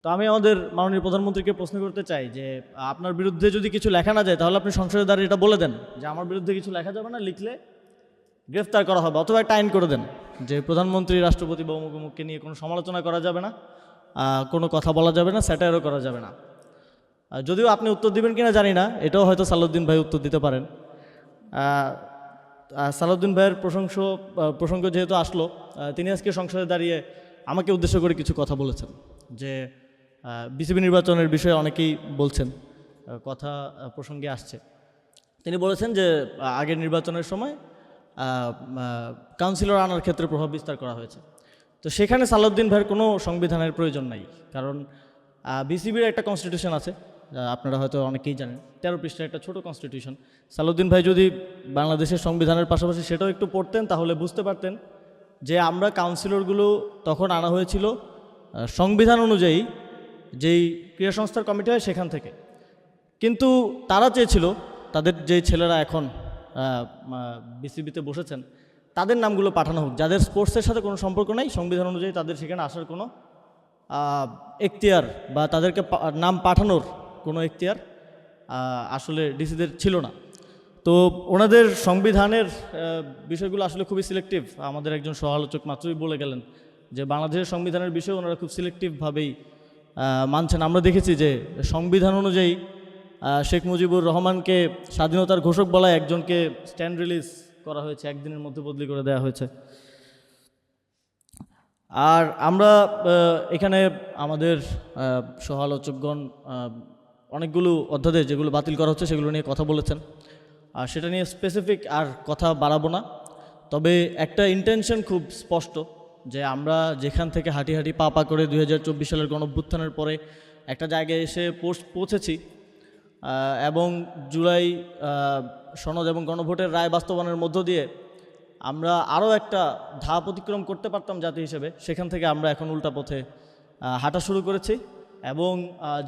তো আমি আমাদের মাননীয় প্রধানমন্ত্রীকে প্রশ্ন করতে চাই যে আপনার বিরুদ্ধে যদি কিছু লেখা না যায় তাহলে আপনি সংসদে দাঁড়িয়ে এটা বলে দেন যে আমার বিরুদ্ধে কিছু লেখা যাবে না, লিখলে গ্রেফতার করা হবে, অথবা একটা আইন করে দেন যে প্রধানমন্ত্রী রাষ্ট্রপতি বা অমুক অমুককে নিয়ে কোনো সমালোচনা করা যাবে না, কোনো কথা বলা যাবে না, স্যাটায়ারও করা যাবে না। যদিও আপনি উত্তর দিবেন কিনা জানি না, এটাও হয়তো সালাউদ্দিন ভাই উত্তর দিতে পারেন। সালাউদ্দিন ভাইয়ের প্রসঙ্গ যেহেতু আসলো, তিনি আজকে সংসদে দাঁড়িয়ে আমাকে উদ্দেশ্য করে কিছু কথা বলেছেন যে বিসিবি নির্বাচনের বিষয়ে অনেকেই বলছেন, কথা প্রসঙ্গে আসছে। তিনি বলেছেন যে আগের নির্বাচনের সময় কাউন্সিলর আনার ক্ষেত্রে প্রভাব বিস্তার করা হয়েছে। তো সেখানে সালাউদ্দিন ভাইয়ের কোনো সংবিধানের প্রয়োজন নাই, কারণ বিসিবির একটা কনস্টিটিউশন আছে, আপনারা হয়তো অনেকেই জানেন, 13 পৃষ্ঠার একটা ছোট কনস্টিটিউশন। সালাউদ্দিন ভাই যদি বাংলাদেশের সংবিধানের পাশাপাশি সেটাও একটু পড়তেন তাহলে বুঝতে পারতেন যে আমরা কাউন্সিলরগুলো তখন আনা হয়েছিল সংবিধান অনুযায়ী যেই ক্রীড়া সংস্থার কমিটি হয় সেখান থেকে। কিন্তু তারা চেয়েছিল তাদের যে ছেলেরা এখন বিসিবিতে বসেছেন তাদের নামগুলো পাঠানো হোক, যাদের স্পোর্টসের সাথে কোনো সম্পর্ক নেই, সংবিধান অনুযায়ী তাদের সেখানে আসার কোনো এখতিয়ার বা তাদেরকে নাম পাঠানোর কোনো এখতিয়ার আসলে ডিসিদের ছিল না। তো ওনাদের সংবিধানের বিষয়গুলো আসলে খুবই সিলেক্টিভ। আমাদের একজন সহ-আলোচক মাত্রই বলে গেলেন যে বাংলাদেশের সংবিধানের বিষয়ে ওনারা খুব সিলেক্টিভভাবেই মানছেন। আমরা দেখেছি যে সংবিধান অনুযায়ী শেখ মুজিবুর রহমানকে স্বাধীনতার ঘোষক বলায় একজনকে স্ট্যান্ড রিলিজ করা হয়েছে, একদিনের মধ্যে বদলি করে দেওয়া হয়েছে। আর আমরা এখানে আমাদের সহ-আলোচকগণ অনেকগুলো অধ্যাদেশ যেগুলো বাতিল করা হচ্ছে সেগুলো নিয়ে কথা বলেছেন, আর সেটা নিয়ে স্পেসিফিক আর কথা বাড়াবো না। তবে একটা ইন্টেনশন খুব স্পষ্ট যে আমরা যেখান থেকে হাঁটি হাঁটি পা পা করে 2024 সালের গণঅভ্যুত্থানের পরে একটা জায়গায় এসে পৌঁছেছি, এবং জুলাই সনদ এবং গণভোটের রায় বাস্তবায়নের মধ্য দিয়ে আমরা আরও একটা ধাপ অতিক্রম করতে পারতাম জাতি হিসেবে, সেখান থেকে আমরা এখন উল্টা পথে হাঁটা শুরু করেছি। এবং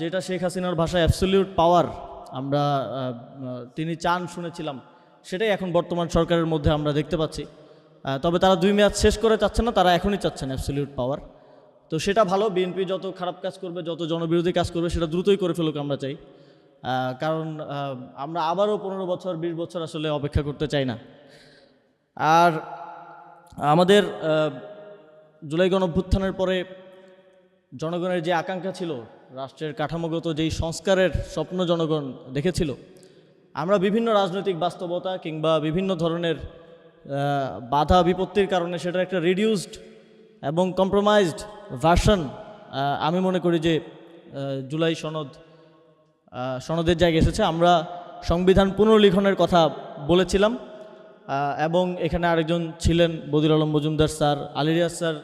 যেটা শেখ হাসিনার ভাষায় অ্যাবসলিউট পাওয়ার আমরা তিনি চান শুনেছিলাম, সেটাই এখন বর্তমান সরকারের মধ্যে আমরা দেখতে পাচ্ছি। তবে তারা 2 মেয়াদ শেষ করে চাচ্ছেন না, তারা এখনই চাচ্ছেন অ্যাবসলিউট পাওয়ার। তো সেটা ভালো, বিএনপি যত খারাপ কাজ করবে, যত জনবিরোধী কাজ করবে সেটা দ্রুতই করে ফেলুক আমরা চাই, কারণ আমরা আবারও 15 বছর 20 বছর আসলে অপেক্ষা করতে চাই না। আর আমাদের জুলাই গণঅভ্যুত্থানের পরে জনগণের যে আকাঙ্ক্ষা ছিল, রাষ্ট্রের কাঠামোগত যেই সংস্কারের স্বপ্ন জনগণ দেখেছিল, আমরা বিভিন্ন রাজনৈতিক বাস্তবতা কিংবা বিভিন্ন ধরনের বাধা বিপত্তির কারণে সেটার একটা রিডিউসড এবং কম্প্রোমাইজড ভার্সন আমি মনে করি যে জুলাই সনদের জায়গায় এসেছে। আমরা সংবিধান পুনর্লিখনের কথা বলেছিলাম, এবং এখানে আরেকজন ছিলেন বদিউল আলম মজুমদার স্যার, আলী রিয়াজ স্যার,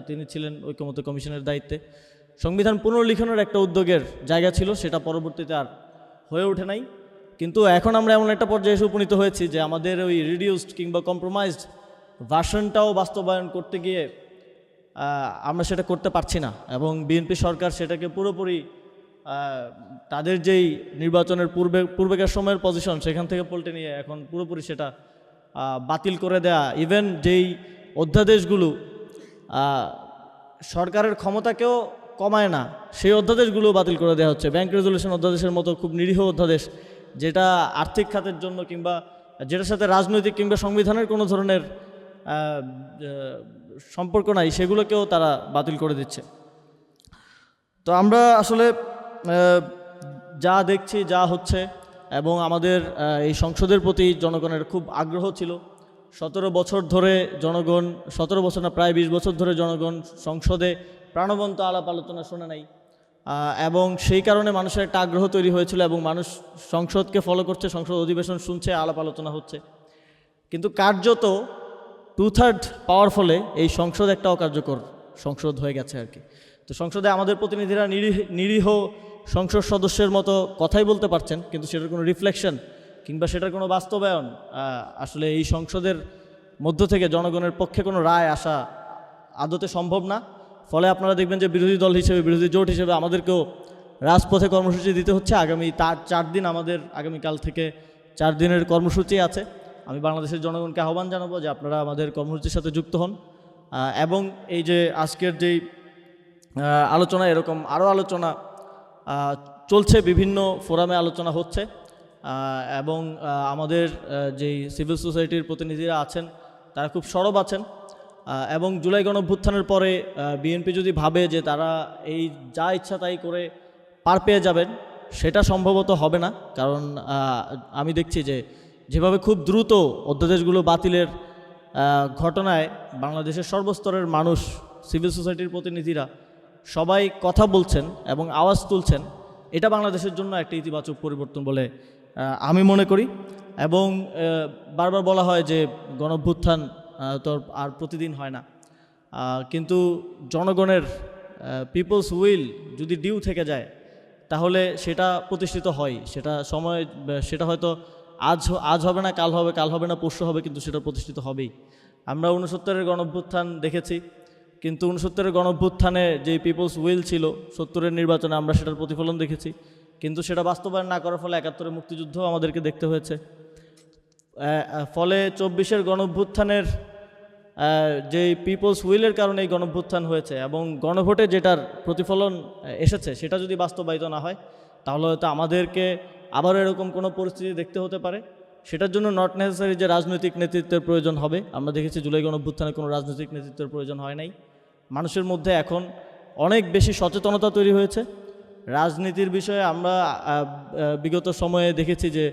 তিনি ছিলেন ঐকমত্য কমিশনের দায়িত্বে। সংবিধান পুনর্লিখনের একটা উদ্যোগের জায়গা ছিল, সেটা পরবর্তীতে আর হয়ে ওঠে নাই। কিন্তু এখন আমরা এমন একটা পর্যায়ে এসে উপনীত হয়েছি যে আমাদের ওই রিডিউসড কিংবা কম্প্রোমাইজড ভার্সনটাও বাস্তবায়ন করতে গিয়ে আমরা সেটা করতে পারছি না, এবং বিএনপি সরকার সেটাকে পুরোপুরি তাদের যেই নির্বাচনের পূর্বেকার সময়ের পজিশন সেখান থেকে পল্টে নিয়ে এখন পুরোপুরি সেটা বাতিল করে দেয়া। ইভেন যেই অধ্যাদেশগুলো সরকারের ক্ষমতাকেও কমায় না, সেই অধ্যাদেশগুলো বাতিল করে দেওয়া হচ্ছে। ব্যাংক রেজুলেশন অধ্যাদেশের মতো খুব নিরীহ অধ্যাদেশ, যেটা আর্থিক খাতের জন্য কিংবা যেটার সাথে রাজনৈতিক কিংবা সংবিধানের কোনো ধরনের সম্পর্ক নাই, সেগুলোকেও তারা বাতিল করে দিচ্ছে। তো আমরা আসলে যা দেখছি, যা হচ্ছে, এবং আমাদের এই সংসদের প্রতি জনগণের খুব আগ্রহ ছিল। 17 বছর ধরে জনগণ, 17 বছর না প্রায় 20 বছর ধরে জনগণ সংসদে প্রাণবন্ত আলাপ আলোচনা শোনে নাই, এবং সেই কারণে মানুষের একটা আগ্রহ তৈরি হয়েছিল এবং মানুষ সংসদকে ফলো করছে, সংসদ অধিবেশন শুনছে, আলাপ আলোচনা হচ্ছে। কিন্তু কার্যত 2/3 পাওয়ার ফলে এই সংসদ একটা অকার্যকর সংসদ হয়ে গেছে আর কি। তো সংসদে আমাদের প্রতিনিধিরা নিরীহ সংসদ সদস্যের মতো কথাই বলতে পারছেন, কিন্তু সেটার কোনো রিফ্লেকশন কিংবা সেটার কোনো বাস্তবায়ন আসলে এই সংসদের মধ্য থেকে জনগণের পক্ষে কোনো রায় আসা আদতে সম্ভব না। ফলে আপনারা দেখবেন যে বিরোধী দল হিসেবে, বিরোধী জোট হিসেবে আমাদেরকেও রাজপথে কর্মসূচি দিতে হচ্ছে। আগামী 4 দিন আমাদের, আগামীকাল থেকে 4 দিনের কর্মসূচি আছে। আমি বাংলাদেশের জনগণকে আহ্বান জানাবো যে আপনারা আমাদের কর্মসূচির সাথে যুক্ত হন, এবং এই যে আজকের যেই আলোচনা, এরকম আরও আলোচনা চলছে, বিভিন্ন ফোরামে আলোচনা হচ্ছে এবং আমাদের যেই সিভিল সোসাইটির প্রতিনিধিরা আছেন তারা খুব সরব আছেন এবং জুলাই গণঅভ্যুত্থানের পরে বিএনপি যদি ভাবে যে তারা এই যা ইচ্ছা তাই করে পার পেয়ে যাবেন, সেটা সম্ভবত হবে না। কারণ আমি দেখছি যে যেভাবে খুব দ্রুত অধ্যাদেশগুলো বাতিলের ঘটনায় বাংলাদেশের সর্বস্তরের মানুষ, সিভিল সোসাইটির প্রতিনিধিরা সবাই কথা বলছেন এবং আওয়াজ তুলছেন, এটা বাংলাদেশের জন্য একটা ইতিবাচক পরিবর্তন বলে আমি মনে করি। এবং বারবার বলা হয় যে গণঅভ্যুত্থান তো আর প্রতিদিন হয় না, কিন্তু জনগণের পিপলস উইল যদি ডিউ থেকে যায় তাহলে সেটা প্রতিষ্ঠিত হয়। সেটা হয়তো আজ হবে না, কাল হবে, কাল হবে না, পরশু হবে, কিন্তু সেটা প্রতিষ্ঠিত হবেই। আমরা 69-এর গণঅভ্যুত্থান দেখেছি, কিন্তু 69-এর গণঅভ্যুত্থানে যে পিপলস উইল ছিল, 70-এর নির্বাচনে আমরা সেটার প্রতিফলন দেখেছি, কিন্তু সেটা বাস্তবায়ন না করার ফলে 71-এর মুক্তিযুদ্ধ আমাদেরকে দেখতে হয়েছে। ফলে 24-এর গণঅভ্যুত্থানের যে পিপলস উইলের কারণে এই গণঅভ্যুত্থান হয়েছে এবং গণভোটে যেটার প্রতিফলন এসেছে সেটা যদি বাস্তবায়িত না হয় তাহলে হয়তো আমাদেরকে আবার এরকম কোনো পরিস্থিতি দেখতে হতে পারে। সেটার জন্য নট নেসেসারি যে রাজনৈতিক নেতৃত্বের প্রয়োজন হবে। আমরা দেখেছি জুলাই গণঅভ্যুত্থানে কোনো রাজনৈতিক নেতৃত্বের প্রয়োজন হয় নাই। মানুষের মধ্যে এখন অনেক বেশি সচেতনতা তৈরি হয়েছে রাজনীতির বিষয়ে। আমরা বিগত সময়ে দেখেছি যে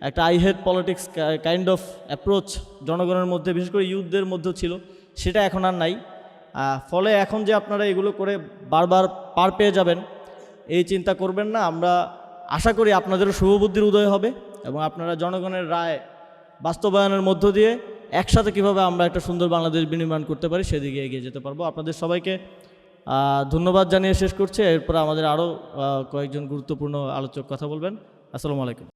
একটা I hate politics kind of approach জনগণের মধ্যে, বিশেষ করে ইউথদের মধ্যে ছিল, সেটা এখন আর নাই। ফলে এখন যে আপনারা এগুলো করে বারবার পার পেয়ে যাবেন এই চিন্তা করবেন না। আমরা আশা করি আপনাদেরও শুভবুদ্ধির উদয় হবে এবং আপনারা জনগণের রায় বাস্তবায়নের মধ্য দিয়ে একসাথে কীভাবে আমরা একটা সুন্দর বাংলাদেশ বিনির্মাণ করতে পারি সেদিকে এগিয়ে যেতে পারবো। আপনাদের সবাইকে ধন্যবাদ জানিয়ে শেষ করছি। এরপর আমাদের আরও কয়েকজন গুরুত্বপূর্ণ আলোচক কথা বলবেন। আসসালামু আলাইকুম।